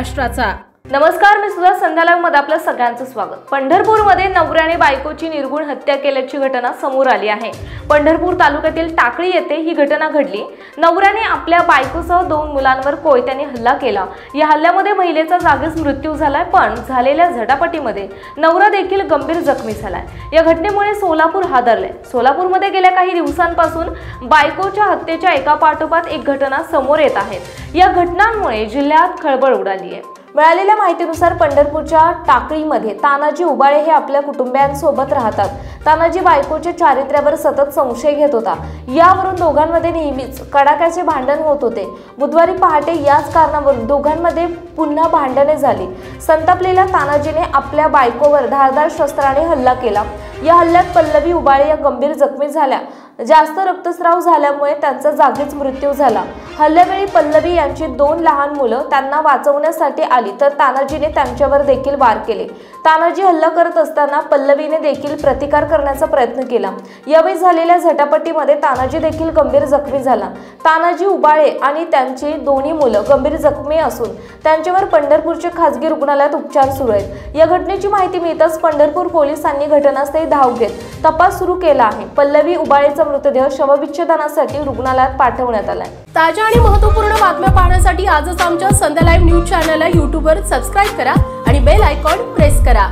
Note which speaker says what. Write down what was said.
Speaker 1: महाराष्ट्राचा।
Speaker 2: नमस्कार, मी सुद्धा संध्या लाईव्ह मध्ये आपलं सगळ्यांचं स्वागत। पंढरपूरमध्ये नवऱ्याने बायकोची निर्गुण हत्या केल्याची घटना समोर आली आहे। पंढरपूर तालुक्यातील टाकळी येथे ही घटना घडली। नवऱ्याने आपल्या बायकोसह 2 मुलांवर कोयत्याने हल्ला केला। या हल्ल्यामध्ये महिलेचा जागीच मृत्यू झालाय, पण झालेल्या झटापटीमध्ये नवरा देखील गंभीर जखमी झालाय। या घटनेमुळे सोलापूर हादरले। सोलापूरमध्ये गेल्या काही दिवसांपासून बायकोच्या हत्येच्या एका पाठोपाठ एक घटना समोर येत आहेत। या घटनांमुळे जिल्ह्यात खळबळ उडाली आहे। मिळालेल्या माहितीनुसार पंढरपूरच्या टाकळीमध्ये तानाजी उबाळे हे आपल्या कुटुंबियांसोबत राहतात। तानाजी बायकोच्या चारित्र्यावर सतत संशय घेत होता। यावरून दोघांमध्ये नेहमीच कडाक्याचे भांडण होत होते। बुधवारी पहाटे याच कारणावरून दोघांमध्ये पुन्हा भांडणे झाली। संतापलेल्या तानाजीने आपल्या बायकोवर धारदार शस्त्राने हल्ला केला। या हल्ल्यात पल्लवी उबाळे या गंभीर जखमी झाल्या। जास्त रक्तस्राव झाल्यामुळे त्यांचा जागीच मृत्यू झाला। हल्ल्यावेळी पल्लवी यांची 2 लहान मुलं त्यांना वाचवण्यासाठी आली, तर तानाजीने त्यांच्यावर देखील वार केले। तानाजी हल्ला करत असताना पल्लवीने देखील प्रतिकार करण्याचा प्रयत्न केला। यावेळी झालेल्या झटापटीमध्ये तानाजी देखील गंभीर जखमी झाला। तानाजी उबाळे आणि त्यांची दोन्ही मुलं गंभीर जखमी असून त्यांच्यावर पंढरपूरच्या खासगी रुग्णालयात उपचार सुरू आहेत। या घटनेची माहिती मिळताच पंढरपूर पोलिसांनी घटनास्थळी धाव घेत तपास सुरू केला आहे। पल्लवी उबाळेचा मृतदेह शवविच्छेदनासाठी रुग्णालयात पाठवण्यात आलाय।
Speaker 1: ताज्या आणि महत्त्वपूर्ण बातम्या पाहण्यासाठी आजच आमच्या संध्या लाईव्ह न्यूज चॅनलला YouTube वर सबस्क्राइब करा आणि बेल आयकॉन प्रेस करा।